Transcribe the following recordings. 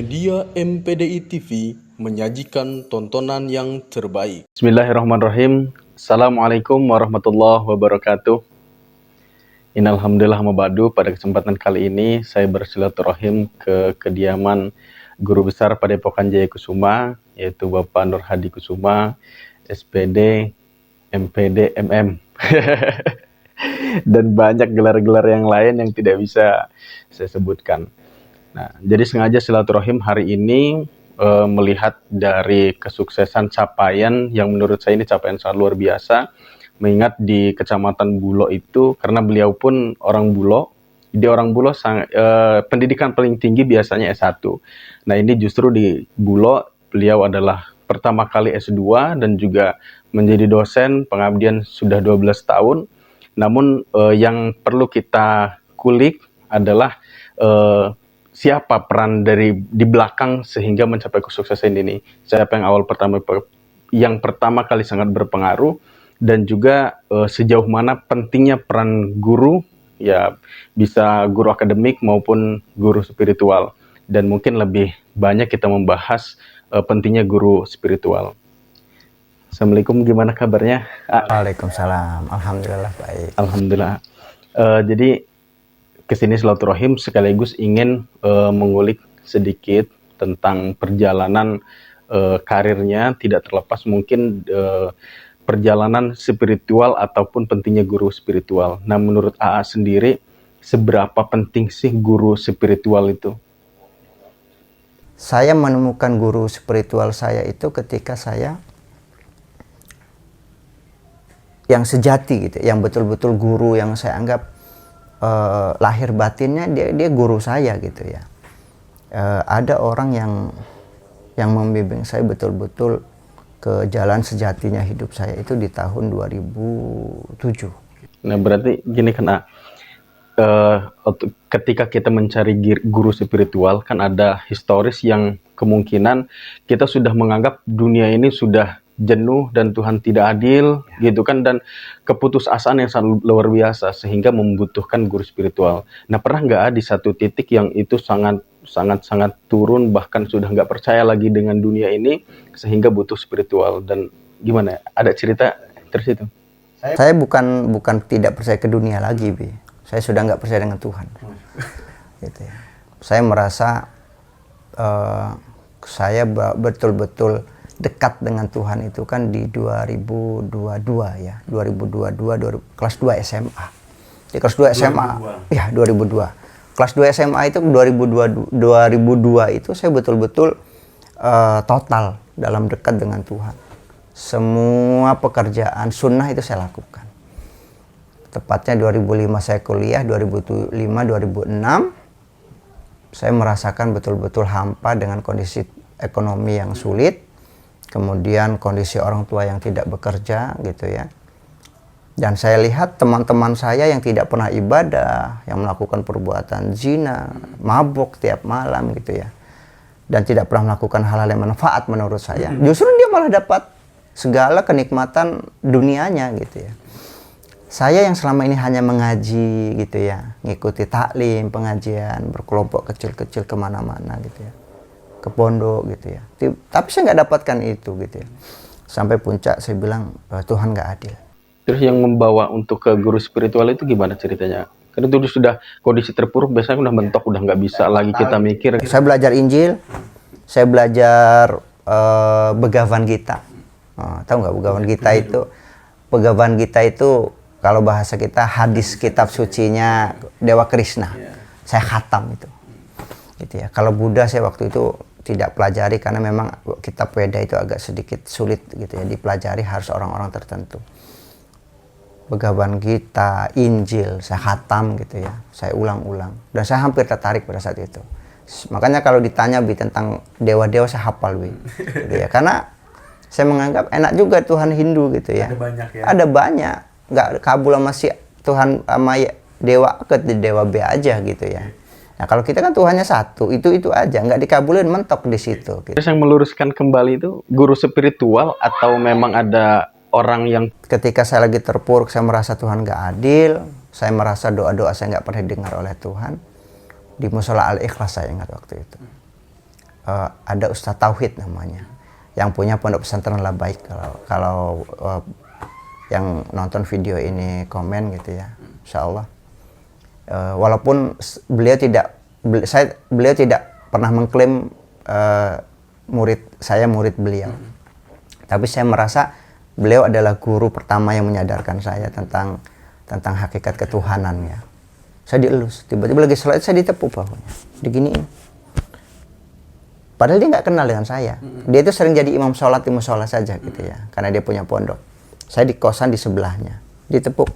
Media MPDI TV menyajikan tontonan yang terbaik. Bismillahirrahmanirrahim. Assalamualaikum warahmatullahi wabarakatuh. Innalhamdulillah mabadu. Pada kesempatan kali ini saya bersilaturahim ke kediaman Guru Besar Padepokan Jaya Kusuma, yaitu Bapak Nur Hadi Kusuma, SPD, MPD, MM. Dan banyak gelar-gelar yang lain yang tidak bisa saya sebutkan. Nah, jadi sengaja silaturahim hari ini melihat dari kesuksesan capaian yang menurut saya ini capaian sangat luar biasa. Mengingat di Kecamatan Bulo itu, karena beliau pun orang Bulo, pendidikan paling tinggi biasanya S1. Nah, ini justru di Bulo beliau adalah pertama kali S2 dan juga menjadi dosen pengabdian sudah 12 tahun. Namun yang perlu kita kulik adalah siapa peran dari di belakang sehingga mencapai kesuksesan ini. Siapa yang pertama kali sangat berpengaruh, dan juga sejauh mana pentingnya peran guru, ya bisa guru akademik maupun guru spiritual. Dan mungkin lebih banyak kita membahas pentingnya guru spiritual. Assalamualaikum, gimana kabarnya? Waalaikumsalam, alhamdulillah baik. Alhamdulillah. Jadi kesini silaturahim sekaligus ingin mengulik sedikit tentang perjalanan karirnya, tidak terlepas mungkin perjalanan spiritual ataupun pentingnya guru spiritual. Nah, menurut AA sendiri, seberapa penting sih guru spiritual itu? Saya menemukan guru spiritual saya itu ketika saya yang sejati gitu, yang betul-betul guru yang saya anggap lahir batinnya dia guru saya gitu ya. Ada orang yang membimbing saya betul-betul ke jalan sejatinya hidup saya itu di tahun 2007. Nah, berarti gini kan, ketika kita mencari guru spiritual kan ada historis yang kemungkinan kita sudah menganggap dunia ini sudah jenuh dan Tuhan tidak adil gitu kan, dan keputusasaan yang sangat luar biasa sehingga membutuhkan guru spiritual. Nah, pernah nggak di satu titik yang itu sangat turun, bahkan sudah nggak percaya lagi dengan dunia ini sehingga butuh spiritual, dan gimana? Ada cerita terus itu? Saya bukan tidak percaya ke dunia lagi, Bi. Saya sudah nggak percaya dengan Tuhan. Gitu ya. Saya merasa saya betul-betul dekat dengan Tuhan itu kan di 2022 ya, 2022 kelas 2 SMA. Di kelas 2 SMA, 2002. Ya 2002. Kelas 2 SMA itu 2002 itu saya betul-betul total dalam dekat dengan Tuhan. Semua pekerjaan sunnah itu saya lakukan. Tepatnya 2005 saya kuliah, 2005 2006 saya merasakan betul-betul hampa dengan kondisi ekonomi yang sulit. Kemudian kondisi orang tua yang tidak bekerja gitu ya. Dan saya lihat teman-teman saya yang tidak pernah ibadah, yang melakukan perbuatan zina, mabuk tiap malam gitu ya. Dan tidak pernah melakukan hal-hal yang manfaat menurut saya. Justru dia malah dapat segala kenikmatan dunianya gitu ya. Saya yang selama ini hanya mengaji gitu ya, ngikuti taklim, pengajian, berkelompok kecil-kecil kemana-mana gitu ya, ke pondok gitu ya. Tapi saya nggak dapatkan itu gitu ya. Sampai puncak saya bilang Tuhan nggak adil. Terus yang membawa untuk ke guru spiritual itu gimana ceritanya? Karena itu sudah kondisi terpuruk, biasanya udah mentok, udah nggak bisa lagi kita mikir. Saya belajar Injil, saya belajar Begawan Gita. Tahu nggak Begawan Gita itu? Begawan Gita itu kalau bahasa kita hadis kitab sucinya Dewa Krishna. Saya khatam itu. Gitu ya. Kalau Buddha saya waktu itu tidak pelajari karena memang kitab Weda itu agak sedikit sulit gitu ya, dipelajari harus orang-orang tertentu. Begawan Gita, Injil, saya khatam gitu ya, saya ulang-ulang dan saya hampir tertarik pada saat itu. Makanya kalau ditanya tentang dewa-dewa saya hafal gitu ya, karena saya menganggap enak juga Tuhan Hindu gitu ya. Ada banyak ya. Ada banyak, nggak kabul sama si Tuhan sama dewa ke dewa B aja gitu ya. Nah, kalau kita kan Tuhannya satu, itu aja, nggak dikabulin, mentok di situ. Gitu. Terus yang meluruskan kembali itu guru spiritual atau memang ada orang yang... Ketika saya lagi terpuruk, saya merasa Tuhan nggak adil, saya merasa doa-doa saya nggak pernah dengar oleh Tuhan. Di Musola Al-Ikhlas saya ingat waktu itu. ada Ustadz Tauhid namanya, yang punya Pondok Pesantren Labaik. Kalau yang nonton video ini komen gitu ya, insya Allah. Walaupun beliau tidak pernah mengklaim murid beliau, tapi saya merasa beliau adalah guru pertama yang menyadarkan saya tentang hakikat ketuhanannya. Saya dielus, tiba-tiba lagi sholat saya ditepuk bahunya, diginiin. Padahal dia nggak kenal dengan saya. Dia itu sering jadi imam sholat di musola saja gitu ya, karena dia punya pondok. Saya di kosan di sebelahnya, ditepuk.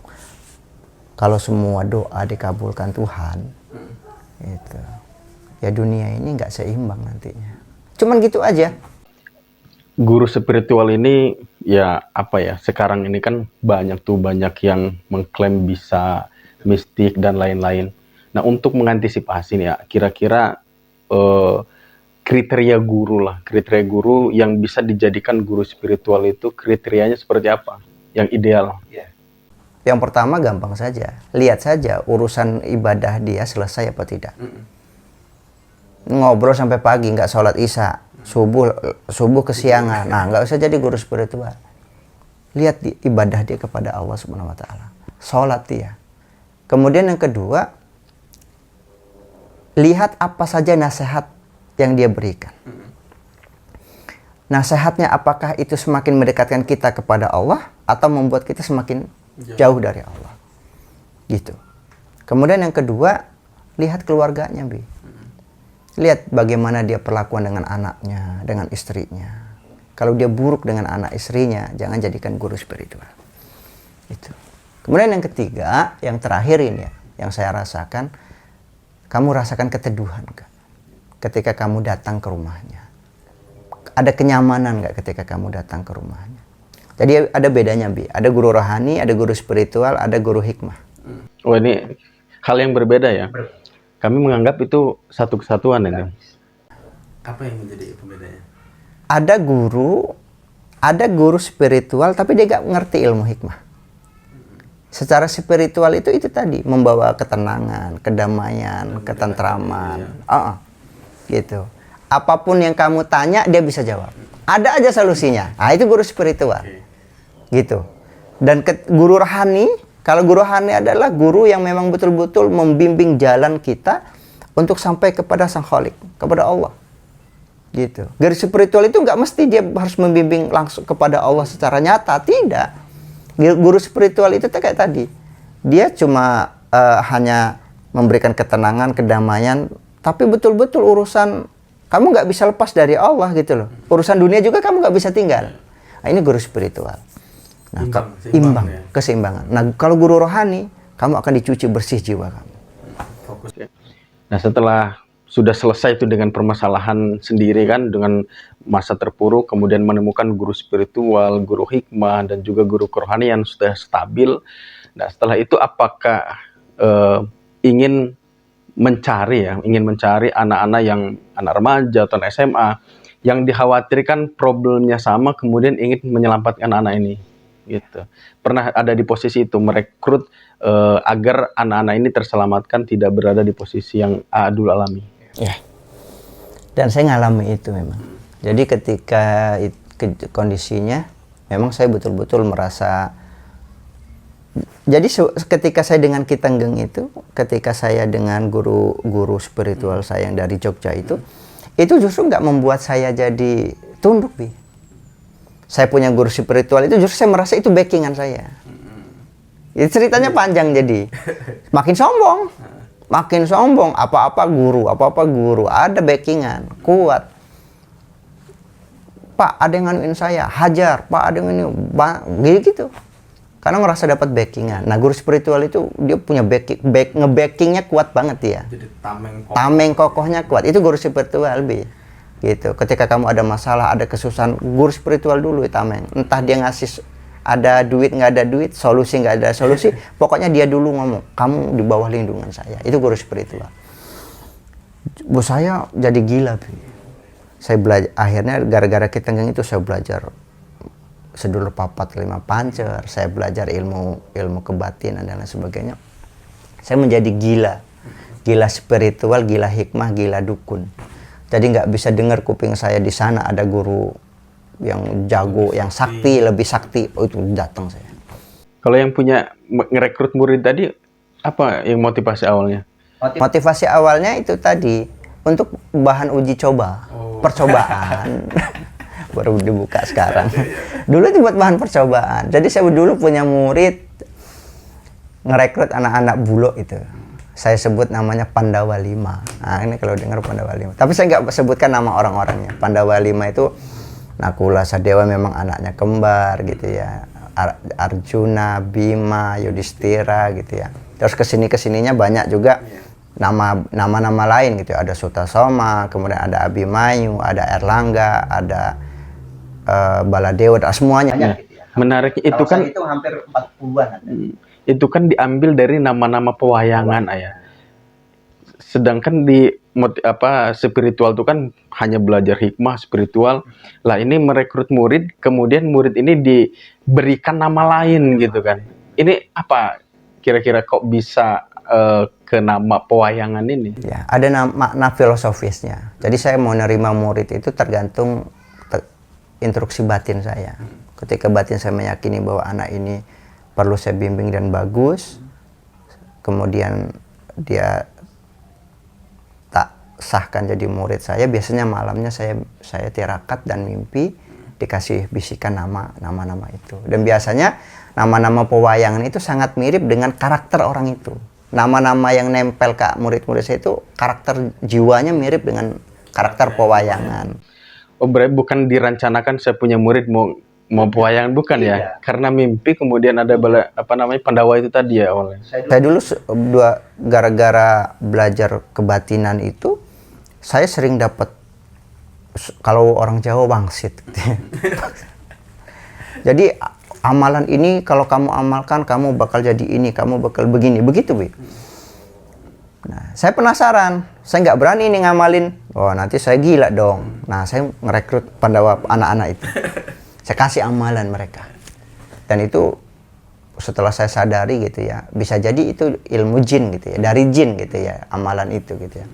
Kalau semua doa dikabulkan Tuhan, itu ya dunia ini nggak seimbang nantinya. Cuman gitu aja. Guru spiritual ini ya apa ya, sekarang ini kan banyak yang mengklaim bisa mistik dan lain-lain. Nah, untuk mengantisipasi nih ya, kira-kira kriteria guru yang bisa dijadikan guru spiritual itu kriterianya seperti apa yang ideal? Yang pertama gampang saja, lihat saja urusan ibadah dia selesai apa tidak. Ngobrol sampai pagi nggak sholat isya, subuh kesiangan, nah nggak usah jadi guru spiritual. Lihat ibadah dia kepada Allah Subhanahu Wa Taala, sholat dia. Kemudian yang kedua, lihat apa saja nasihat yang dia berikan. Nasihatnya apakah itu semakin mendekatkan kita kepada Allah atau membuat kita semakin jauh dari Allah. Gitu. Kemudian yang kedua, lihat keluarganya, Bi. Lihat bagaimana dia perlakuan dengan anaknya, dengan istrinya. Kalau dia buruk dengan anak istrinya, jangan jadikan guru spiritual. Itu. Kemudian yang ketiga, yang terakhir ini ya, yang saya rasakan, kamu rasakan keteduhan gak? Ketika kamu datang ke rumahnya. Ada kenyamanan gak ketika kamu datang ke rumahnya? Jadi ada bedanya, Bi. Ada guru rohani, ada guru spiritual, ada guru hikmah. Oh, ini hal yang berbeda ya? Kami menganggap itu satu kesatuan ini. Apa yang menjadi pembedanya? Ada guru spiritual tapi dia gak ngerti ilmu hikmah. Secara spiritual itu tadi membawa ketenangan, kedamaian, ketentraman. Gitu. Apapun yang kamu tanya dia bisa jawab. Ada aja solusinya. Nah, itu guru spiritual. Gitu. Dan guru rohani, kalau guru rohani adalah guru yang memang betul-betul membimbing jalan kita untuk sampai kepada Sang Khalik, kepada Allah. Gitu. Guru spiritual itu nggak mesti dia harus membimbing langsung kepada Allah secara nyata, tidak. Guru spiritual itu kayak tadi, dia cuma hanya memberikan ketenangan, kedamaian, tapi betul-betul urusan kamu nggak bisa lepas dari Allah gitu loh. Urusan dunia juga kamu nggak bisa tinggal. Nah, ini guru spiritual. Nah, imbang, ya? Keseimbangan. Nah, kalau guru rohani, kamu akan dicuci bersih jiwa kamu. Fokus ya. Nah, setelah sudah selesai itu dengan permasalahan sendiri kan, dengan masa terpuruk, kemudian menemukan guru spiritual, guru hikmah, dan juga guru kerohanian sudah stabil. Nah, setelah itu apakah ingin mencari anak-anak yang anak remaja atau SMA yang dikhawatirkan problemnya sama, kemudian ingin menyelamatkan anak ini, gitu. Pernah ada di posisi itu, merekrut agar anak-anak ini terselamatkan, tidak berada di posisi yang Adul alami. Ya. Dan saya ngalami itu memang. Jadi ketika kondisinya, memang saya betul-betul merasa. Jadi ketika saya dengan Ki Tenggeng itu, ketika saya dengan guru spiritual saya yang dari Jogja itu justru nggak membuat saya jadi tunduk, Bi. Saya punya guru spiritual itu justru saya merasa itu backingan saya. Jadi ceritanya panjang jadi. Makin sombong, apa-apa guru, ada backingan, kuat. Pak, ada yang nganuin saya, hajar, Pak, ada yang ini, gitu. Karena merasa dapat backingan. Nah, guru spiritual itu dia punya nge-backingnya kuat banget dia. Jadi tameng kokohnya kuat. Itu guru spiritual, Bi. Gitu. Ketika kamu ada masalah, ada kesusahan, guru spiritual dulu tameng. Entah dia ngasih ada duit, nggak ada duit, solusi nggak ada solusi, pokoknya dia dulu ngomong, kamu di bawah lindungan saya. Itu guru spiritual. Bos saya jadi gila, Bi. Saya belajar, akhirnya gara-gara Ki Tenggeng itu saya belajar sedulur papat lima pancer, saya belajar ilmu kebatinan dan lain sebagainya. Saya menjadi gila spiritual, gila hikmah, gila dukun. Jadi nggak bisa dengar kuping saya di sana ada guru yang jago, yang sakti, lebih sakti. Oh, itu datang saya. Kalau yang punya ngerekrut murid tadi, apa yang motivasi awalnya? Motivasi awalnya itu tadi untuk bahan uji coba, percobaan. Baru dibuka sekarang. Dulu itu buat bahan percobaan. Jadi saya dulu punya murid ngerekrut anak-anak bulok itu. Saya sebut namanya Pandawa 5. Nah, ini kalau dengar Pandawa 5. Tapi saya nggak sebutkan nama orang-orangnya. Pandawa 5 itu Nakula Sadewa memang anaknya kembar gitu ya. Arjuna, Bima, Yudhistira gitu ya. Terus kesininya banyak juga nama-nama lain gitu. Ada Sutasoma, kemudian ada Abimanyu, ada Erlangga, ada Baladewa, semuanya. Gitu ya. Menarik itu kan itu hampir 40-an. Itu kan diambil dari nama-nama pewayangan ayah. Sedangkan di spiritual itu kan hanya belajar hikmah spiritual. Lah ini merekrut murid, kemudian murid ini diberikan nama lain gitu kan. Ini apa kira-kira kok bisa ke nama pewayangan ini? Ya, ada makna filosofisnya. Jadi saya mau nerima murid itu tergantung instruksi batin saya. Ketika batin saya meyakini bahwa anak ini perlu saya bimbing dan bagus, kemudian dia tak sahkan jadi murid saya, biasanya malamnya saya tirakat dan mimpi dikasih bisikan nama-nama itu. Dan biasanya nama-nama pewayangan itu sangat mirip dengan karakter orang itu. Nama-nama yang nempel ke murid-murid saya itu karakter jiwanya mirip dengan karakter pewayangan. Oh, berarti bukan dirancanakan saya punya murid mau pewayangan, bukan ya? Karena mimpi kemudian ada Pandawa itu tadi ya awalnya. Saya dulu gara-gara belajar kebatinan itu, saya sering dapat, kalau orang Jawa, wangsit. Jadi amalan ini kalau kamu amalkan, kamu bakal jadi ini, kamu bakal begini, begitu, Bu. Nah, saya penasaran, saya nggak berani nih ngamalin. Oh, nanti saya gila dong. Nah, saya ngerekrut Pandawa anak-anak itu. Saya kasih amalan mereka. Dan itu setelah saya sadari gitu ya, bisa jadi itu ilmu jin gitu ya, dari jin gitu ya, amalan itu gitu ya.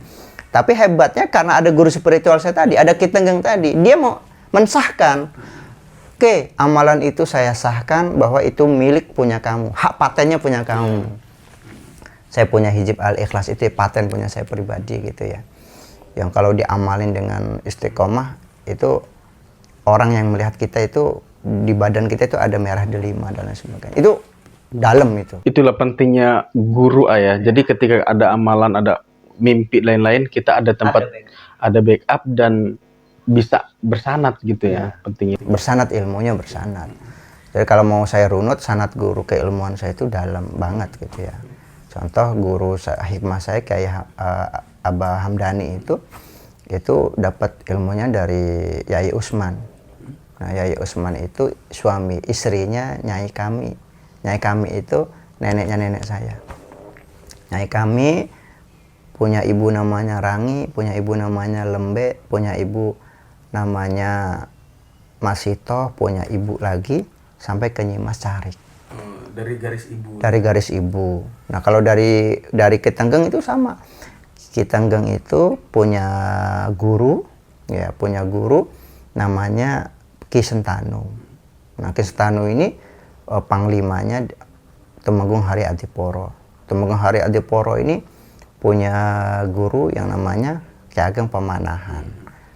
Tapi hebatnya karena ada guru spiritual saya tadi, ada Ki Tenggeng tadi, dia mau mensahkan. Oke, amalan itu saya sahkan bahwa itu milik punya kamu, hak patennya punya kamu. Saya punya hijab al-ikhlas itu paten punya saya pribadi gitu ya. Yang kalau diamalin dengan istiqomah itu orang yang melihat kita itu di badan kita itu ada merah delima dan lain sebagainya. Itu dalam itu. Itulah pentingnya guru ayah. Jadi ketika ada amalan, ada mimpi lain-lain, kita ada tempat, ada backup dan bisa bersanad gitu ya. Pentingnya. Bersanad, ilmunya bersanad. Jadi kalau mau saya runut, sanad guru keilmuan saya itu dalam banget gitu ya. Contoh guru hikmah saya kayak Abah Hamdani itu dapat ilmunya dari Yai Usman. Nah, Yai Usman itu suami istrinya Nyai Kami. Nyai Kami itu neneknya nenek saya. Nyai Kami punya ibu namanya Rangi, punya ibu namanya Lembe, punya ibu namanya Masito, punya ibu lagi sampai ke Nyimas Carik. Dari garis ibu. Dari garis ibu. Nah, kalau dari Ki Tenggeng itu sama. Ki Tenggeng itu punya guru namanya Ki Sentanu. Nah, Ki Sentanu ini panglimanya Tumenggung Hari Adiporo. Tumenggung Hari Adiporo ini punya guru yang namanya Ki Ageng Pemanahan.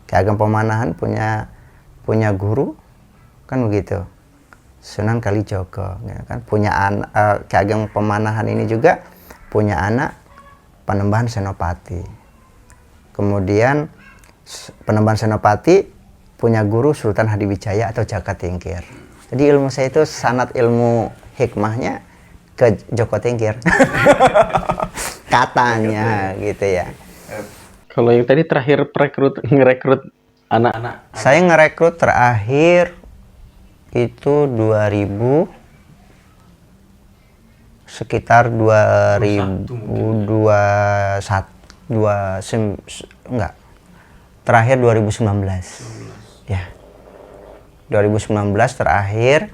Ki Ageng Pemanahan punya guru kan begitu, Sunan Kalijogo, ya kan? Punya Ki Ageng Pemanahan ini juga punya anak Panembahan Senopati. Kemudian Panembahan Senopati punya guru Sultan Hadiwijaya atau Jaka Tingkir. Jadi ilmu saya itu sanad ilmu hikmahnya ke Joko Tingkir. Katanya gitu ya. Kalau yang tadi terakhir ngerekrut anak-anak. Saya ngerekrut terakhir itu 2000 sekitar 2021 enggak. Terakhir 2019. Ya. 2019 terakhir,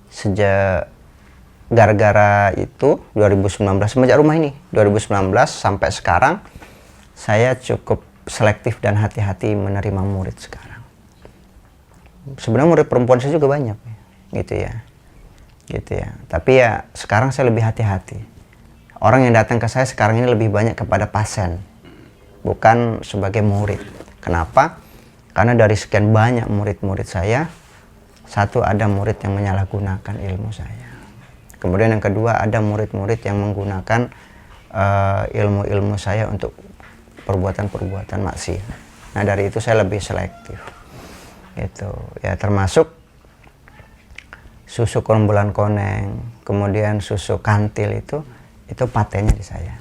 sejak gara-gara itu 2019 semenjak rumah ini 2019 sampai sekarang saya cukup selektif dan hati-hati menerima murid sekarang. Sebenarnya murid perempuan saya juga banyak, gitu ya. Tapi ya sekarang saya lebih hati-hati. Orang yang datang ke saya sekarang ini lebih banyak kepada pasien, bukan sebagai murid. Kenapa? Karena dari sekian banyak murid-murid saya, satu, ada murid yang menyalahgunakan ilmu saya. Kemudian yang kedua, ada murid-murid yang menggunakan ilmu-ilmu saya untuk perbuatan-perbuatan maksiat. Nah, dari itu saya lebih selektif. Gitu. Ya, termasuk susu Rembulan Koneng, kemudian susu Kantil itu patennya di saya.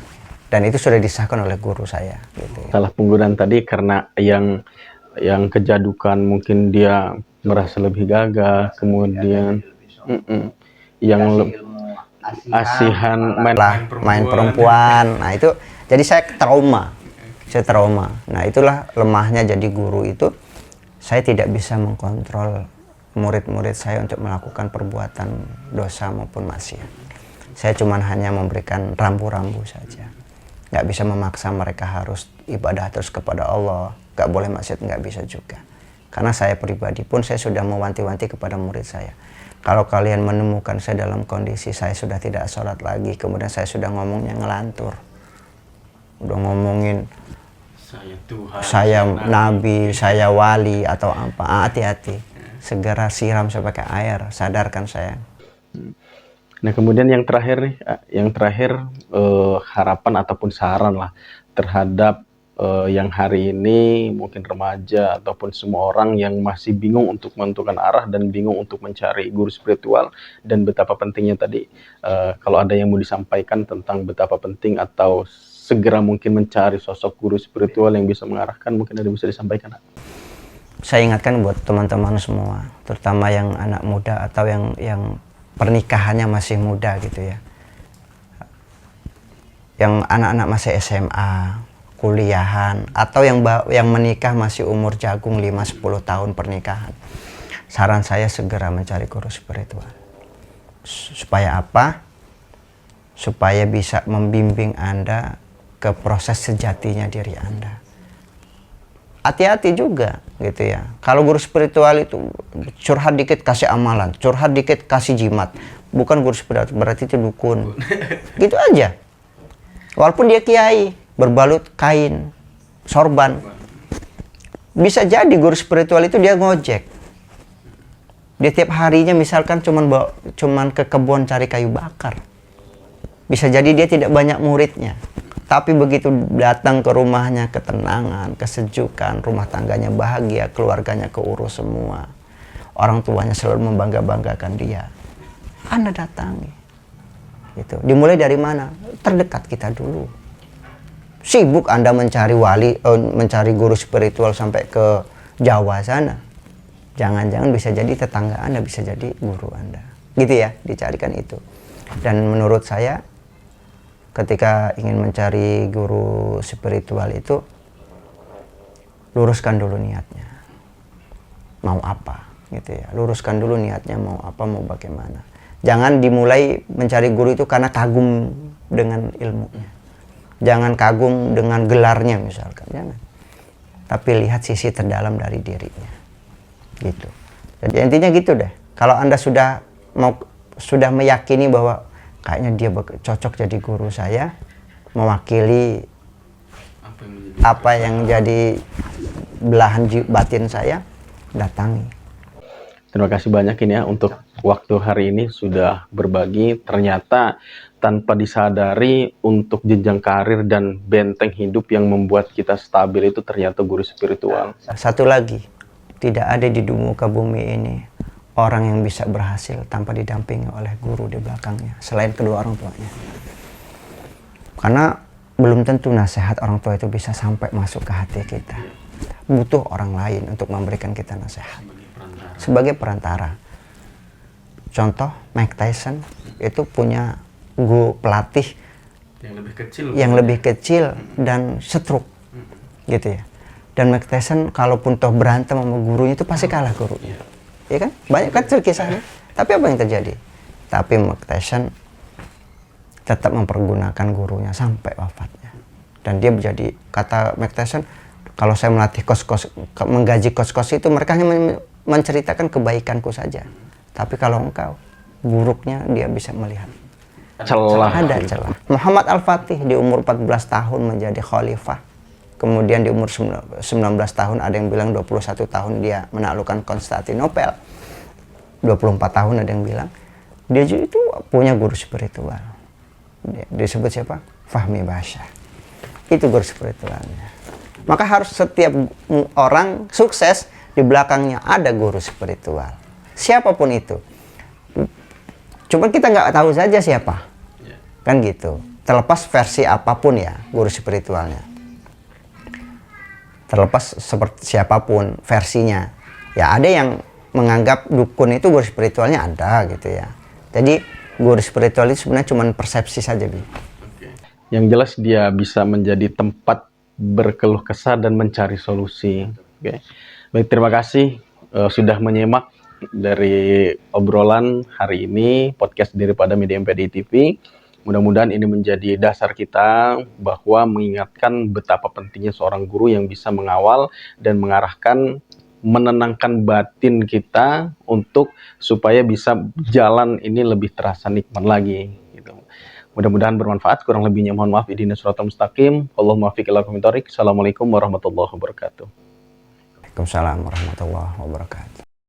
Dan itu sudah disahkan oleh guru saya. Gitu. Salah penggunaan tadi karena yang kejadukan mungkin dia merasa lebih gagah, kemudian yang asihan main perempuan. Nah itu jadi saya trauma. Nah itulah lemahnya jadi guru itu. Saya tidak bisa mengkontrol murid-murid saya untuk melakukan perbuatan dosa maupun maksiat. Saya cuma hanya memberikan rambu-rambu saja. Nggak bisa memaksa mereka harus ibadah terus kepada Allah. Nggak boleh maksiat, nggak bisa juga. Karena saya pribadi pun saya sudah mewanti-wanti kepada murid saya. Kalau kalian menemukan saya dalam kondisi saya sudah tidak sholat lagi, kemudian saya sudah ngomongnya ngelantur. Udah ngomongin saya Tuhan, saya Nabi, saya wali atau apa, hati-hati. Segera siram saya pakai air, sadarkan saya. Nah kemudian yang terakhir harapan ataupun saran lah terhadap yang hari ini mungkin remaja ataupun semua orang yang masih bingung untuk menentukan arah dan bingung untuk mencari guru spiritual, dan betapa pentingnya tadi kalau ada yang mau disampaikan tentang betapa penting atau segera mungkin mencari sosok guru spiritual yang bisa mengarahkan, mungkin ada yang bisa disampaikan. Saya ingatkan buat teman-teman semua, terutama yang anak muda atau yang pernikahannya masih muda gitu ya. Yang anak-anak masih SMA, kuliahan, atau yang menikah masih umur jagung 5-10 tahun pernikahan. Saran saya segera mencari guru spiritual. Supaya apa? Supaya bisa membimbing Anda ke proses sejatinya diri Anda. Hati-hati juga gitu ya. Kalau guru spiritual itu curhat dikit kasih amalan, curhat dikit kasih jimat. Bukan guru spiritual, berarti itu dukun. Gitu aja. Walaupun dia kiai, berbalut kain, sorban. Bisa jadi guru spiritual itu dia ngojek. Dia tiap harinya misalkan cuman ke kebun cari kayu bakar. Bisa jadi dia tidak banyak muridnya. Tapi begitu datang ke rumahnya, ketenangan, kesejukan, rumah tangganya bahagia, keluarganya keurus semua. Orang tuanya selalu membangga-banggakan dia. Anda datangi. Gitu. Dimulai dari mana? Terdekat kita dulu. Sibuk Anda mencari mencari guru spiritual sampai ke Jawa sana. Jangan-jangan bisa jadi tetangga Anda, bisa jadi guru Anda. Gitu ya, dicarikan itu. Dan menurut saya, ketika ingin mencari guru spiritual itu, luruskan dulu niatnya. Mau apa, gitu ya. Luruskan dulu niatnya mau apa, mau bagaimana. Jangan dimulai mencari guru itu karena kagum dengan ilmunya. Jangan kagum dengan gelarnya misalkan, jangan. Tapi lihat sisi terdalam dari dirinya. Gitu. Jadi intinya gitu deh. Kalau Anda sudah meyakini bahwa kayaknya dia cocok jadi guru saya, mewakili apa yang jadi belahan batin saya, datangi. Terima kasih banyak ini ya untuk waktu hari ini sudah berbagi. Ternyata tanpa disadari untuk jenjang karir dan benteng hidup yang membuat kita stabil itu ternyata guru spiritual. Satu lagi, tidak ada di muka bumi ini orang yang bisa berhasil tanpa didampingi oleh guru di belakangnya, selain kedua orang tuanya. Karena belum tentu nasihat orang tua itu bisa sampai masuk ke hati kita. Butuh orang lain untuk memberikan kita nasihat. Sebagai perantara. Contoh, Mike Tyson itu punya pelatih yang lebih kecil dan stroke. Gitu ya. Dan Mike Tyson kalaupun toh berantem sama gurunya itu pasti kalah gurunya. Ya kan? Banyak kan kisahnya. Tapi apa yang terjadi? Tapi Mike Tyson tetap mempergunakan gurunya sampai wafatnya. Dan dia menjadi, kata Mike Tyson, Kalau saya melatih kos-kos, menggaji kos-kos itu, mereka hanya menceritakan kebaikanku saja. Tapi kalau engkau, buruknya dia bisa melihat. Celah. Ada celah. Muhammad Al-Fatih di umur 14 tahun menjadi khalifah. Kemudian di umur 19 tahun, ada yang bilang 21 tahun dia menaklukkan Konstantinopel. 24 tahun ada yang bilang. Dia itu punya guru spiritual. Disebut siapa? Fahmi Basha. Itu guru spiritualnya. Maka harus setiap orang sukses di belakangnya ada guru spiritual. Siapapun itu. Cuma kita nggak tahu saja siapa. Kan gitu. Terlepas versi apapun ya guru spiritualnya. Terlepas seperti siapapun versinya. Ya ada yang menganggap dukun itu guru spiritualnya ada gitu ya. Jadi guru spiritual itu sebenarnya cuma persepsi saja, Bi. Yang jelas dia bisa menjadi tempat berkeluh kesah dan mencari solusi. Oke. Baik, terima kasih sudah menyimak dari obrolan hari ini podcast daripada Media MPDI TV. Mudah-mudahan ini menjadi dasar kita bahwa mengingatkan betapa pentingnya seorang guru yang bisa mengawal dan mengarahkan, menenangkan batin kita untuk supaya bisa jalan ini lebih terasa nikmat lagi. Gitu. Mudah-mudahan bermanfaat. Kurang lebihnya mohon maaf. Ihdinas siratal mustaqim. Allahumma waffiq ila aqwamit thoriq. Assalamualaikum warahmatullahi wabarakatuh. Waalaikumsalam warahmatullahi wabarakatuh.